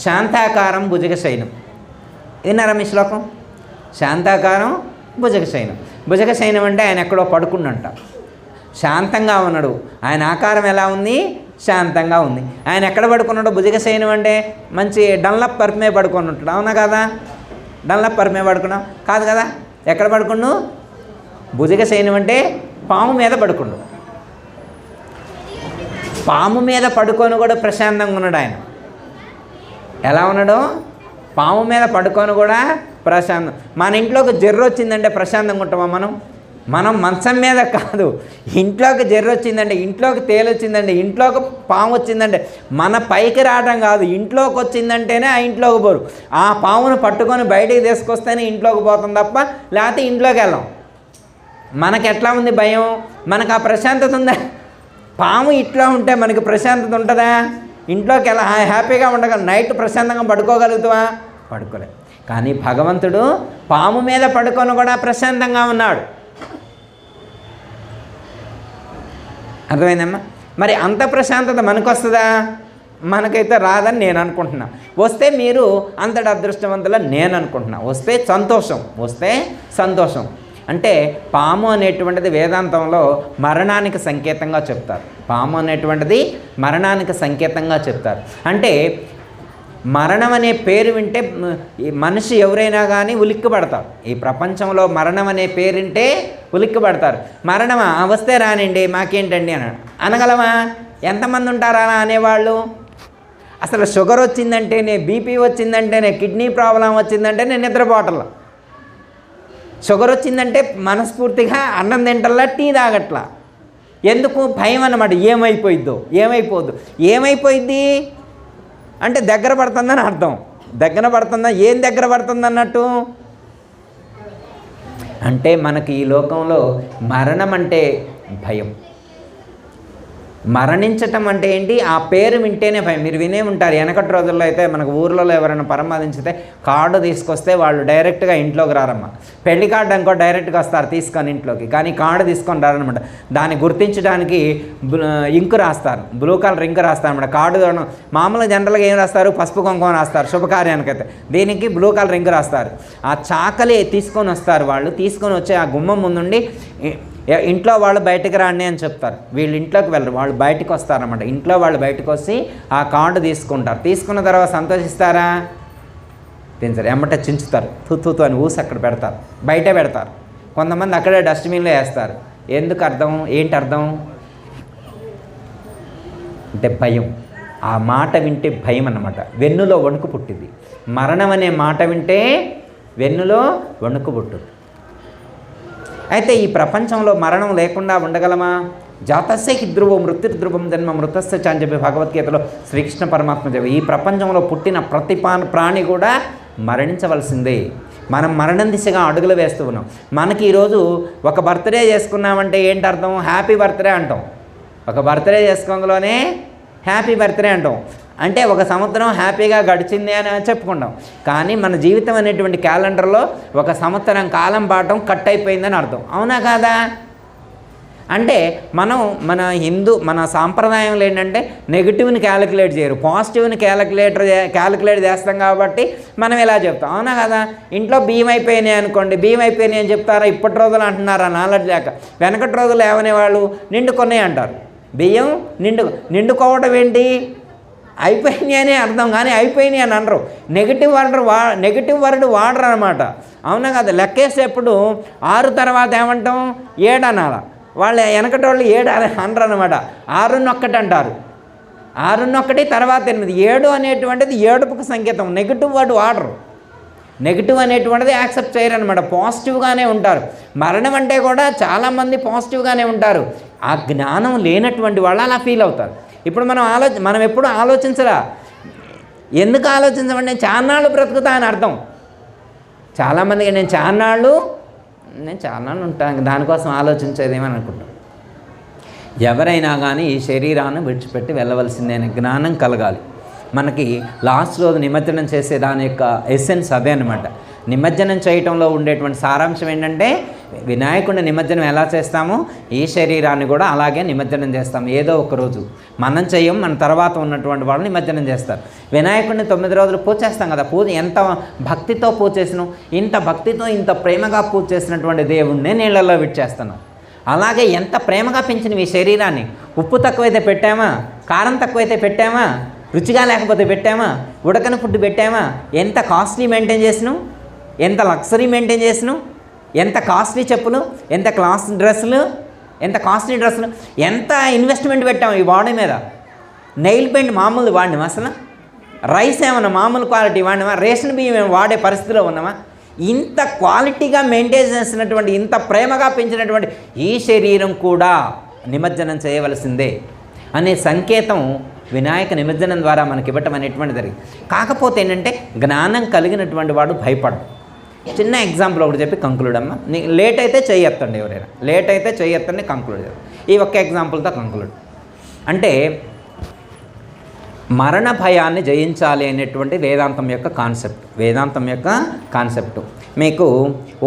శాంతాకారం భుజగశయనం, విన్నారా మీ శ్లోకం? శాంతాకారం భుజగశయనం. భుజగశయనం అంటే ఆయన ఎక్కడో పడుకున్నంట, శాంతంగా ఉన్నాడు. ఆయన ఆకారం ఎలా ఉంది, శాంతంగా ఉంది. ఆయన ఎక్కడ పడుకున్నాడు, భుజగశయనం అంటే మంచి డన్లప్ పరుపు మీద పడుకొని ఉంటాడు. అవునా కదా, డన్లప్ పరుపు మీద పడుకున్నావు కాదు కదా, ఎక్కడ పడుకున్నావు? భుజగశయనం అంటే పాము మీద పడుకున్నాడు. పాము మీద పడుకొని కూడా ప్రశాంతంగా ఉన్నాడు ఆయన. ఎలా ఉన్నాడు, పాము మీద పడుకొని కూడా ప్రశాంతం. మన ఇంట్లోకి జర్రు వచ్చిందంటే ప్రశాంతంగా ఉంటామా మనం మంచం మీద కాదు, ఇంట్లోకి జర్రు వచ్చిందంటే, ఇంట్లోకి తేలు వచ్చిందంటే, ఇంట్లోకి పాము వచ్చిందంటే మన పైకి రావడం కాదు, ఇంట్లోకి వచ్చిందంటేనే ఆ ఇంట్లోకి పోరు. ఆ పామును పట్టుకొని బయటికి తీసుకొస్తేనే ఇంట్లోకి పోతాం తప్ప లేకపోతే ఇంట్లోకి వెళ్ళాం. మనకి ఎట్లా ఉంది భయం, మనకు ఆ ప్రశాంతత ఉందా? పాము ఇట్లా ఉంటే మనకి ప్రశాంతత ఉంటుందా? ఇంట్లోకి ఎలా హ్యాపీగా ఉండగల, నైట్ ప్రశాంతంగా పడుకోగలుగుతావా? పడుకోలే. కానీ భగవంతుడు పాము మీద పడుకొని కూడా ప్రశాంతంగా ఉన్నాడు. అర్థమైందమ్మా? మరి అంత ప్రశాంతత మనకు వస్తుందా? మనకైతే రాదని నేను అనుకుంటున్నా. వస్తే మీరు అంతటి అదృష్టవంతుల నేను అనుకుంటున్నా. వస్తే సంతోషం. అంటే పాము అనేటువంటిది వేదాంతంలో మరణానికి సంకేతంగా చెప్తారు. పాము అనేటువంటిది మరణానికి సంకేతంగా చెప్తారు. అంటే మరణం అనే పేరు వింటే మనిషి ఎవరైనా కానీ ఉలిక్కిపడతారు. ఈ ప్రపంచంలో మరణం అనే పేరుంటే ఉలిక్కిపడతారు. మరణమా, వస్తే రానండి మాకేంటండి అన్నాడు అనగలమా? ఎంతమంది ఉంటారా అనేవాళ్ళు? అసలు షుగర్ వచ్చిందంటేనే, బీపీ వచ్చిందంటేనే, కిడ్నీ ప్రాబ్లం వచ్చిందంటేనే నిద్రపోవట్లా. షుగర్ వచ్చిందంటే మనస్ఫూర్తిగా అన్నం తింటల్లా, టీ తాగట్లా. ఎందుకు? భయం అన్నమాట. ఏమైపోద్ది అంటే దగ్గర పడుతుందని అర్థం. దగ్గర పడుతుందా? ఏం దగ్గర పడుతుంది అన్నట్టు అంటే మనకి ఈ లోకంలో మరణం అంటే భయం. మరణించటం అంటే ఏంటి? ఆ పేరు వింటేనే భయం. మీరు వినే ఉంటారు, వెనకటి రోజుల్లో అయితే మనకు ఊర్లలో ఎవరైనా పరమాదించితే కార్డు తీసుకొస్తే వాళ్ళు డైరెక్ట్గా ఇంట్లోకి రారమ్మా. పెళ్లి కార్డు అనుకో డైరెక్ట్గా వస్తారు తీసుకొని ఇంట్లోకి, కానీ కార్డు తీసుకొని రారనమాట. దాన్ని గుర్తించడానికి ఇంకు రాస్తారు, బ్లూ కలర్ ఇంకు రాస్తారు అనమాట. కార్డు మామూలుగా జనరల్గా ఏం రాస్తారు? పసుపు కుంకుమ రాస్తారు శుభకార్యానికైతే. దీనికి బ్లూ కలర్ ఇంకు రాస్తారు. ఆ చాకలి తీసుకొని వస్తారు వాళ్ళు. తీసుకొని వచ్చి ఆ గుమ్మం ముందుండి ఇంట్లో వాళ్ళు బయటకు రాండి అని చెప్తారు, వీళ్ళు ఇంట్లోకి వెళ్ళరు, వాళ్ళు బయటకు వస్తారన్నమాట. ఇంట్లో వాళ్ళు బయటకు వచ్చి ఆ కార్డు తీసుకుంటారు. తీసుకున్న తర్వాత సంతోషిస్తారా? తింటారు, ఎమ్మట చించుతారు, తుత్తు అని ఊసి అక్కడ పెడతారు, బయటే పెడతారు. కొంతమంది అక్కడే డస్ట్బిన్లో వేస్తారు. ఎందుకు అర్థం? ఏంటి అర్థం అంటే భయం. ఆ మాట వింటే భయం అన్నమాట. వెన్నులో వణుకు పుట్టింది. మరణం అనే మాట వింటే వెన్నులో వణుకు పుట్టింది. అయితే ఈ ప్రపంచంలో మరణం లేకుండా ఉండగలమా? జాతస్య హి ధ్రువో మృత్యుర్ధ్రువం జన్మ మృతస్య చ అని చెప్పి భగవద్గీతలో శ్రీకృష్ణ పరమాత్మ చెప్పి, ఈ ప్రపంచంలో పుట్టిన ప్రతి ప్రాణి కూడా మరణించవలసిందే. మనం మరణం దిశగా అడుగులు వేస్తూ ఉన్నాం. మనకి ఈరోజు ఒక బర్త్డే చేసుకున్నామంటే ఏంటి అర్థం? హ్యాపీ బర్త్డే అంటాం. ఒక బర్త్డే చేసుకోగలోనే హ్యాపీ బర్త్డే అంటాం. అంటే ఒక సంవత్సరం హ్యాపీగా గడిచింది అని చెప్పుకుంటాం. కానీ మన జీవితం అనేటువంటి క్యాలెండర్లో ఒక సంవత్సరం కాలం పాఠం కట్ అయిపోయిందని అర్థం. అవునా కాదా? అంటే మన మన సాంప్రదాయంలో ఏంటంటే నెగిటివ్ని క్యాలిక్యులేట్ చేయరు, పాజిటివ్ని క్యాలిక్యులేట్ చేస్తాం కాబట్టి మనం ఇలా చెప్తాం. అవునా కదా? ఇంట్లో బియ్యం అయిపోయినాయి అనుకోండి, బియ్యం అయిపోయినాయి అని చెప్తారా? ఇప్పటి రోజులు అంటున్నారా? నాలెడ్జ్ లేక. వెనకటి రోజులు ఏమనేవాళ్ళు? నిండుకొన్నాయి అంటారు. బియ్యం నిండుకోవడం ఏంటి? అయిపోయినాయి అనే అర్థం, కానీ అయిపోయినాయి అని అనరు. నెగిటివ్ వర్డ్ వాడరు అనమాట. అవునా కదా? లెక్కేసేప్పుడు 6 తర్వాత ఏమంటాం? 7 అనాల. వాళ్ళు వెనకటి వాళ్ళు 7 అనరు అనమాట. 6 అంటారు. 6 తర్వాత 8. 7 అనేటువంటిది ఏడుపుకు సంకేతం. నెగిటివ్ వర్డ్ వాడరు. నెగిటివ్ అనేటువంటిది యాక్సెప్ట్ చేయరు అనమాట. పాజిటివ్గానే ఉంటారు. మరణం అంటే కూడా చాలామంది పాజిటివ్గానే ఉంటారు. ఆ జ్ఞానం లేనటువంటి వాళ్ళు అలా ఫీల్ అవుతారు. ఇప్పుడు మనం ఎప్పుడు ఆలోచించరా? ఎందుకు ఆలోచించమంటే చాన్నాళ్ళు బ్రతుకుతా అని అర్థం. చాలామందికి నేను చాన్నాళ్ళు ఉంటాను, దానికోసం ఆలోచించేదేమని అనుకుంటాం. ఎవరైనా కానీ ఈ శరీరాన్ని విడిచిపెట్టి వెళ్ళవలసిందే అనే జ్ఞానం కలగాలి. మనకి లాస్ట్ రోజు నిమజ్జనం చేసే దాని యొక్క ఎసెన్స్ అదే అనమాట. నిమజ్జనం చేయటంలో ఉండేటువంటి సారాంశం ఏంటంటే, వినాయకుడిని నిమజ్జనం ఎలా చేస్తామో ఈ శరీరాన్ని కూడా అలాగే నిమజ్జనం చేస్తాం. ఏదో ఒక రోజు మనం చెయ్యం, మన తర్వాత ఉన్నటువంటి వాళ్ళు నిమజ్జనం చేస్తారు. వినాయకుడిని 9 రోజులు పూజ చేస్తాం కదా. పూజ ఎంత భక్తితో పూజ చేసినాం, ఇంత భక్తితో ఇంత ప్రేమగా పూజ చేసినటువంటి దేవుణ్ణి నీళ్ళల్లో విడిచేస్తున్నాం. అలాగే ఎంత ప్రేమగా పెంచిన ఈ శరీరాన్ని ఉప్పు తక్కువైతే పెట్టామా, కారం తక్కువైతే పెట్టామా, రుచిగా లేకపోతే పెట్టామా, ఉడకని ఫుడ్ పెట్టామా, ఎంత కాస్ట్లీ మెయింటైన్ చేసినాం, ఎంత లగ్జరీ మెయింటైన్ చేసినాం, ఎంత కాస్ట్లీ చెప్పులు, ఎంత కాస్ట్లీ డ్రెస్సులు, ఎంత ఇన్వెస్ట్మెంట్ పెట్టాము ఈ బాడీ మీద. నెయిల్ పెయింట్ మామూలు వాడినామా? అసలు రైస్ ఏమన్నా మామూలు క్వాలిటీ వాడినామా? రేషన్ బియ్యం ఏమైనా వాడే పరిస్థితిలో ఉన్నామా? ఇంత క్వాలిటీగా మెయింటైన్ చేసినటువంటి, ఇంత ప్రేమగా పెంచినటువంటి ఈ శరీరం కూడా నిమజ్జనం చేయవలసిందే అనే సంకేతం వినాయక నిమజ్జనం ద్వారా మనకి ఇవ్వటం అనేటువంటి జరిగింది. కాకపోతే ఏంటంటే, జ్ఞానం కలిగినటువంటి వాడు భయపడడు. చిన్న ఎగ్జాంపుల్ ఒకటి చెప్పి కంక్లూడ్ అమ్మ. లేట్ అయితే చేయొత్తండి, ఎవరైనా లేట్ అయితే చేయొత్తండి, కంక్లూడ్ చేయాలి. ఈ ఒక్క ఎగ్జాంపుల్తో కంక్లూడ్. అంటే మరణ భయాన్ని జయించాలి అనేటువంటి వేదాంతం యొక్క కాన్సెప్ట్. మీకు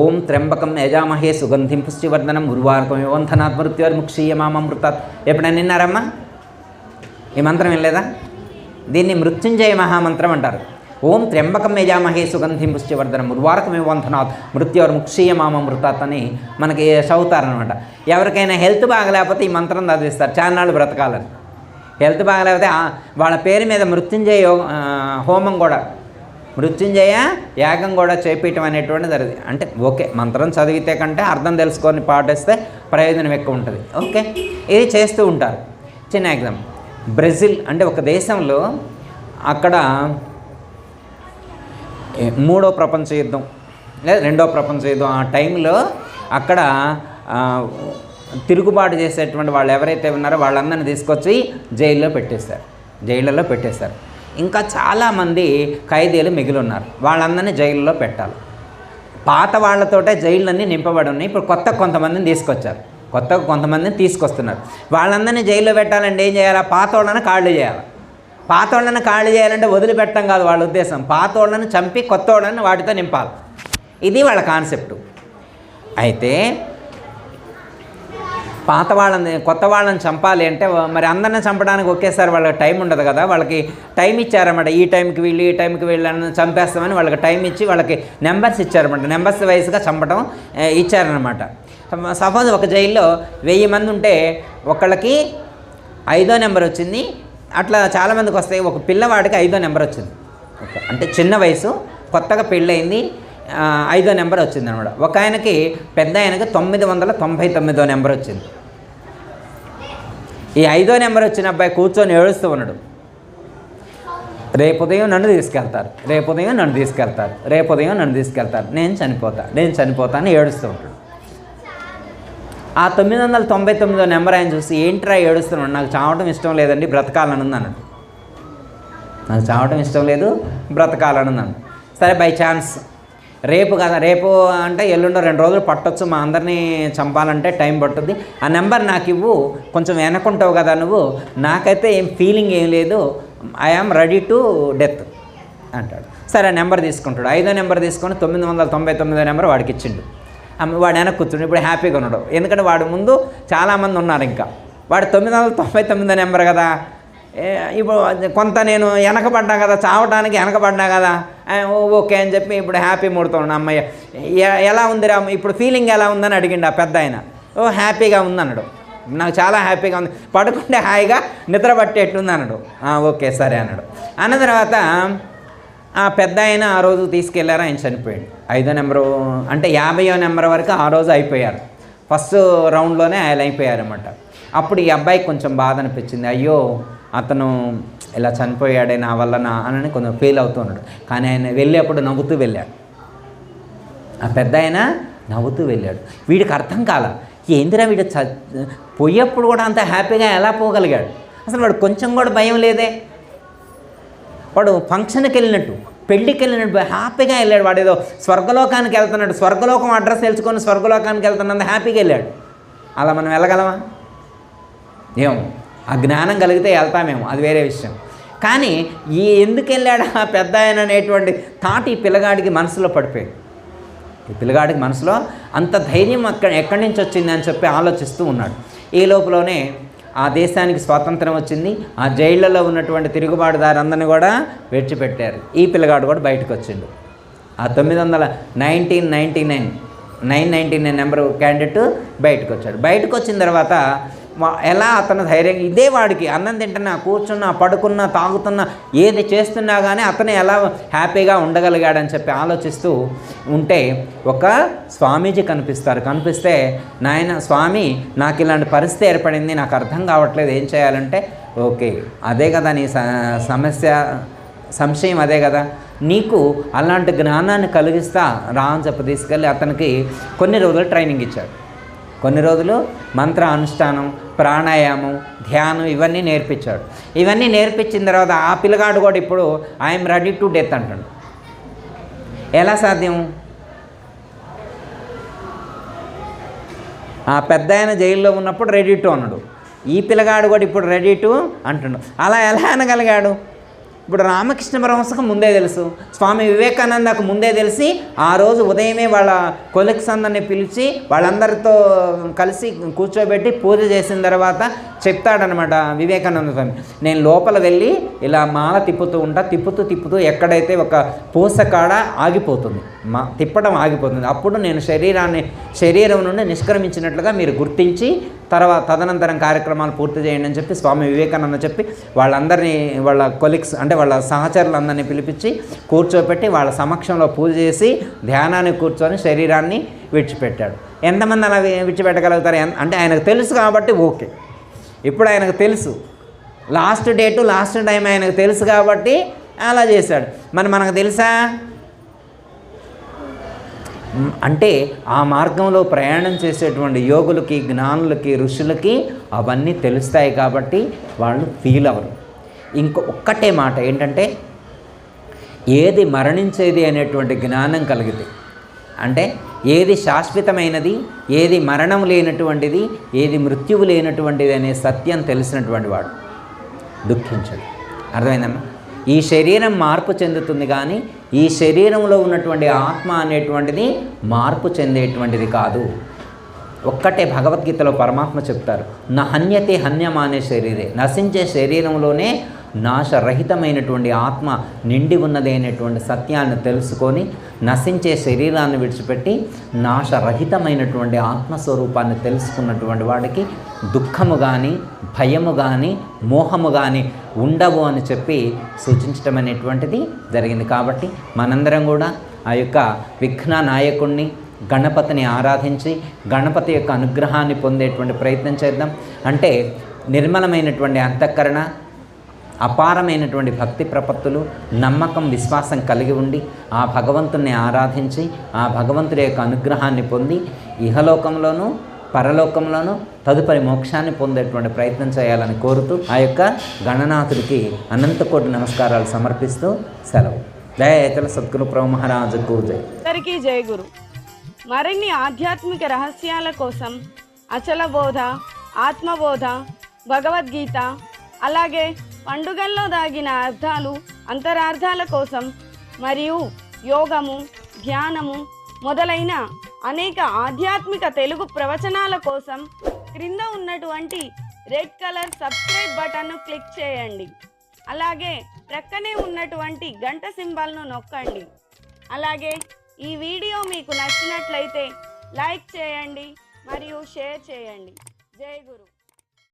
ఓం త్ర్యంబకం యజామహే సుగంధిం పుష్టివర్ధనం ఉర్వారుకం వంధనాత్ మృత్యోర్ముక్షీయమామృతాత్ ఎప్పుడైనా విన్నారమ్మా? ఈ మంత్రం వినలేదా? దీన్ని మృత్యుంజయ మహామంత్రం అంటారు. ఓం త్ర్యంబకం యజామహే సుగంధిం పుష్టివర్ధనం ఉర్వారుకమివ వంధనాత్ మృత్యోర్ముక్షీయమామృతాత్ అని మనకి చదువుతారనమాట. ఎవరికైనా హెల్త్ బాగలేకపోతే ఈ మంత్రం చదివిస్తారు, చాన్నాళ్ళు బ్రతకాలని. హెల్త్ బాగలేకపోతే వాళ్ళ పేరు మీద మృత్యుంజయ హోమం కూడా, మృత్యుంజయ యాగం కూడా చేపించడం అనేటువంటిది జరిగింది. అంటే ఓకే, మంత్రం చదివితే కంటే అర్థం తెలుసుకొని పాటిస్తే ప్రయోజనం ఎక్కువ ఉంటుంది. ఓకే, ఇది చేస్తూ ఉంటారు. చిన్న ఎగ్జాంపుల్, బ్రెజిల్ అంటే ఒక దేశంలో, అక్కడ 3వ ప్రపంచ యుద్ధం లేదా 2వ ప్రపంచ యుద్ధం ఆ టైంలో అక్కడ తిరుగుబాటు చేసేటువంటి వాళ్ళు ఎవరైతే ఉన్నారో వాళ్ళందరినీ తీసుకొచ్చి జైళ్ళలో పెట్టేశారు. ఇంకా చాలామంది ఖైదీలు మిగిలి ఉన్నారు, వాళ్ళందరినీ జైల్లో పెట్టాలి. పాత వాళ్ళతోటే జైళ్ళన్నీ నింపబడి ఉన్నాయి. ఇప్పుడు కొంతమందిని తీసుకొస్తున్నారు. వాళ్ళందరినీ జైల్లో పెట్టాలంటే ఏం చేయాలి? పాతోళ్ళని ఖాళీ చేయాలి. పాతోళ్ళని ఖాళీ చేయాలంటే వదిలిపెట్టడం కాదు వాళ్ళ ఉద్దేశం, పాతోళ్ళని చంపి కొత్తోళ్ళని వాటితో నింపాలి. ఇది వాళ్ళ కాన్సెప్టు. అయితే కొత్త వాళ్ళని చంపాలి అంటే మరి అందరిని చంపడానికి ఒకేసారి వాళ్ళకి టైం ఉండదు కదా. వాళ్ళకి టైం ఇచ్చారన్నమాట. ఈ టైంకి వీళ్ళని చంపేస్తామని వాళ్ళకి టైం ఇచ్చి వాళ్ళకి నెంబర్స్ ఇచ్చారన్నమాట. నెంబర్స్ వైజ్గా చంపడం ఇచ్చారన్నమాట. సపోజ్ ఒక జైల్లో 1000 మంది ఉంటే ఒకళ్ళకి 5వ నెంబర్ వచ్చింది, అట్లా చాలామందికి వస్తాయి. ఒక పిల్లవాడికి 5వ నెంబర్ వచ్చింది, అంటే చిన్న వయసు, కొత్తగా పెళ్ళయింది, 5వ నెంబర్ వచ్చింది అనమాట. ఒక ఆయనకి పెద్ద ఆయనకి 999వ నెంబర్ వచ్చింది. ఈ 5వ నెంబర్ వచ్చిన అబ్బాయి కూర్చొని ఏడుస్తూ ఉన్నాడు. రేపు ఉదయం నన్ను తీసుకెళ్తారు, రేపు ఉదయం నన్ను తీసుకెళ్తారు, రేపు ఉదయం నన్ను తీసుకెళ్తారు, నేను చనిపోతా అని ఏడుస్తూ ఉంటాడు. ఆ 999వ నెంబర్ ఆయన చూసి, ఏంట్రా ఏడుస్తున్నాడు, నాకు చావటం ఇష్టం లేదండి, బ్రతకాలని ఉంది అన్నాడు. నాకు చావటం ఇష్టం లేదు, బ్రతకాలని ఉంది అన్నాడు. సరే బై ఛాన్స్ రేపు కదా, రేపు అంటే ఎల్లుండో 2 రోజులు పట్టొచ్చు, మా అందరినీ చంపాలంటే టైం పట్టుద్ది, ఆ నెంబర్ నాకు ఇవ్వు, కొంచెం వెనకుంటావు కదా నువ్వు, నాకైతే ఏం ఫీలింగ్ ఏం లేదు, I am ready to death అంటాడు. సరే నెంబర్ తీసుకుంటాడు. 5వ నెంబర్ తీసుకొని 999వ నెంబర్ వాడికి ఇచ్చిండు. వాడు వెనక్కి కూర్చుండు. ఇప్పుడు హ్యాపీగా ఉన్నాడు, ఎందుకంటే వాడు ముందు చాలామంది ఉన్నారు, ఇంకా వాడు 999వ నెంబర్ కదా, ఇప్పుడు కొంత నేను వెనకబడ్డా కదా, చావటానికి వెనకబడ్డా కదా, ఓకే అని చెప్పి ఇప్పుడు హ్యాపీ మూడుతున్నాడు. అమ్మయ్య ఎలా ఉందిరా ఇప్పుడు ఫీలింగ్ ఎలా ఉందని అడిగిండు ఆ పెద్ద ఆయన. హ్యాపీగా ఉందన్నాడు, నాకు చాలా హ్యాపీగా ఉంది, పడుకుంటే హాయిగా నిద్ర పట్టేట్టుంది అన్నాడు. ఓకే సరే అన్నాడు. అన్న తర్వాత ఆ పెద్ద ఆయన ఆ రోజు తీసుకెళ్లారు, ఆయన చనిపోయాడు. 5వ నెంబరు అంటే 50వ నెంబర్ వరకు ఆ రోజు అయిపోయారు, ఫస్ట్ రౌండ్లోనే ఆయన అయిపోయారన్నమాట. అప్పుడు ఈ అబ్బాయికి కొంచెం బాధ అనిపించింది, అయ్యో అతను ఇలా చనిపోయాడే నా వల్ల అని కొంచెం ఫీల్ అవుతున్నాడు. కానీ ఆయన వెళ్ళేప్పుడు నవ్వుతూ వెళ్ళాడు, ఆ పెద్ద ఆయన నవ్వుతూ వెళ్ళాడు. వీడికి అర్థం కాల, ఏందిరా వీడు పోయేప్పుడు కూడా అంత హ్యాపీగా ఎలా పోగలిగాడు, అసలు వాడు కొంచెం కూడా భయం లేదే, వాడు ఫంక్షన్కి వెళ్ళినట్టు, పెళ్ళికి వెళ్ళినట్టు హ్యాపీగా వెళ్ళాడు. వాడు ఏదో స్వర్గలోకానికి వెళ్తున్నాడు, స్వర్గలోకం అడ్రస్ తెలుసుకొని స్వర్గలోకానికి వెళ్తున్నంత హ్యాపీగా వెళ్ళాడు. అలా మనం వెళ్ళగలమా? ఏమో, ఆ జ్ఞానం కలిగితే వెళ్తామేమో, అది వేరే విషయం. కానీ ఎందుకు వెళ్ళాడు ఆ పెద్ద ఆయన అనేటువంటి థాట్ ఈ పిల్లగాడికి మనసులో పడిపోయాడు. ఈ పిల్లగాడికి మనసులో అంత ధైర్యం ఎక్కడి నుంచి వచ్చింది అని చెప్పి ఆలోచిస్తూ ఉన్నాడు. ఈ లోపలనే ఆ దేశానికి స్వాతంత్రం వచ్చింది. ఆ జైళ్ళలో ఉన్నటువంటి తిరుగుబాటుదారులందరినీ కూడా విడిచిపెట్టారు. ఈ పిల్లగాడు కూడా బయటకు వచ్చిండు. ఆ 999 నెంబరు క్యాండిడేట్ బయటకు వచ్చాడు. బయటకు వచ్చిన తర్వాత ఎలా అతను ధైర్యం, ఇదే వాడికి అన్నం తింటున్నా, కూర్చున్నా, పడుకున్నా, తాగుతున్నా, ఏది చేస్తున్నా కానీ అతను ఎలా హ్యాపీగా ఉండగలిగాడని చెప్పి ఆలోచిస్తూ ఉంటే ఒక స్వామీజీ కనిపిస్తే, నాయన స్వామి నాకు ఇలాంటి పరిస్థితి ఏర్పడింది, నాకు అర్థం కావట్లేదు, ఏం చేయాలంటే, ఓకే అదే కదా నీ సంశయం, అదే కదా నీకు అలాంటి జ్ఞానాన్ని కలిగిస్తా రా అని చెప్పి తీసుకెళ్ళి అతనికి కొన్ని రోజులు ట్రైనింగ్ ఇచ్చాడు. కొన్ని రోజులు మంత్ర అనుష్ఠానం, ప్రాణాయామం, ధ్యానం ఇవన్నీ నేర్పించాడు. ఇవన్నీ నేర్పించిన తర్వాత ఆ పిల్లగాడు కూడా ఇప్పుడు ఐఎమ్ రెడీ టు డెత్ అంటాడు. ఎలా సాధ్యం? ఆ పెద్ద ఆయన జైల్లో ఉన్నప్పుడు రెడీ టు అన్నాడు, ఈ పిల్లగాడు కూడా ఇప్పుడు రెడీ టు అంటున్నాడు. అలా ఎలా అనగలిగాడు? ఇప్పుడు రామకృష్ణ పరమహంసకు ముందే తెలుసు, స్వామి వివేకానందకు ముందే తెలిసి ఆ రోజు ఉదయమే వాళ్ళ కొలిక్స్ అందరిని పిలిచి వాళ్ళందరితో కలిసి కూర్చోబెట్టి పూజ చేసిన తర్వాత చెప్తాడనమాట వివేకానంద స్వామి, నేను లోపల వెళ్ళి ఇలా మాల తిప్పుతూ ఎక్కడైతే ఒక పూస కాడ ఆగిపోతుంది, తిప్పడం ఆగిపోతుంది, అప్పుడు నేను శరీరం నుండి నిష్క్రమించినట్లుగా మీరు గుర్తించి తదనంతరం కార్యక్రమాలు పూర్తి చేయండి అని చెప్పి స్వామి వివేకానంద చెప్పి వాళ్ళందరినీ, వాళ్ళ కొలిక్స్ అంటే వాళ్ళ సహచరులందరినీ పిలిపించి కూర్చోపెట్టి వాళ్ళ సమక్షంలో పూజ చేసి ధ్యానానికి కూర్చొని శరీరాన్ని విడిచిపెట్టాడు. ఎంతమంది అలా విడిచిపెట్టగలుగుతారు అంటే ఆయనకు తెలుసు కాబట్టి ఓకే. ఇప్పుడు ఆయనకు తెలుసు, లాస్ట్ డేటు లాస్ట్ టైం ఆయనకు తెలుసు కాబట్టి అలా చేశాడు. మనకు తెలుసా అంటే ఆ మార్గంలో ప్రయాణం చేసేటువంటి యోగులకి, జ్ఞానులకి, ఋషులకి అవన్నీ తెలుస్తాయి కాబట్టి వాళ్ళు ఫీల్ అవ్వరు. ఒక్కటే మాట ఏంటంటే, ఏది మరణించేది అనేటువంటి జ్ఞానం కలిగితే, అంటే ఏది శాశ్వతమైనది, ఏది మరణం లేనటువంటిది, ఏది మృత్యువు లేనటువంటిది అనే సత్యం తెలిసినటువంటి వాడు దుఃఖించడు. అర్థమైందమ్మా? ఈ శరీరం మార్పు చెందుతుంది కానీ ఈ శరీరంలో ఉన్నటువంటి ఆత్మ అనేటువంటిది మార్పు చెందేటువంటిది కాదు. ఒక్కటే భగవద్గీతలో పరమాత్మ చెప్తారు, నా హన్యతే హన్యమానే శరీరే, నశించే శరీరంలోనే నాశరహితమైనటువంటి ఆత్మ నిండి ఉన్నది అనేటువంటి సత్యాన్ని తెలుసుకొని నశించే శరీరాన్ని విడిచిపెట్టి నాశరహితమైనటువంటి ఆత్మస్వరూపాన్ని తెలుసుకున్నటువంటి వాడికి దుఃఖము కానీ భయము కానీ మోహము కానీ ఉండవు అని చెప్పి సూచించడం అనేటువంటిది జరిగింది. కాబట్టి మనందరం కూడా ఆ యొక్క విఘ్న నాయకుణ్ణి గణపతిని ఆరాధించి గణపతి యొక్క అనుగ్రహాన్ని పొందేటువంటి ప్రయత్నం చేద్దాం. అంటే నిర్మలమైనటువంటి అంతఃకరణ, అపారమైనటువంటి భక్తి ప్రపత్తులు, నమ్మకం విశ్వాసం కలిగి ఉండి ఆ భగవంతుణ్ణి ఆరాధించి ఆ భగవంతుడి యొక్క అనుగ్రహాన్ని పొంది ఇహలోకంలోనూ పరలోకంలోనూ తదుపరి మోక్షాన్ని పొందేటువంటి ప్రయత్నం చేయాలని కోరుతూ ఆ యొక్క గణనాథుడికి అనంతకోటి నమస్కారాలు సమర్పిస్తూ సెలవు. జయ సద్గురు ప్రభు మహారాజుకు జై. అందరికీ జై గురు. మరిన్ని ఆధ్యాత్మిక రహస్యాల కోసం అచల బోధ, ఆత్మబోధ, భగవద్గీత, అలాగే పండుగల్లో దాగిన అర్థాలు, అంతరార్థాల కోసం మరియు యోగము, ధ్యానము మొదలైన అనేక ఆధ్యాత్మిక తెలుగు ప్రవచనాల కోసం క్రింద ఉన్నటువంటి రెడ్ కలర్ సబ్స్క్రైబ్ బటన్ను క్లిక్ చేయండి. అలాగే ప్రక్కనే ఉన్నటువంటి గంట సింబల్ను నొక్కండి. అలాగే ఈ వీడియో మీకు నచ్చినట్లయితే లైక్ చేయండి మరియు షేర్ చేయండి. జై గురు.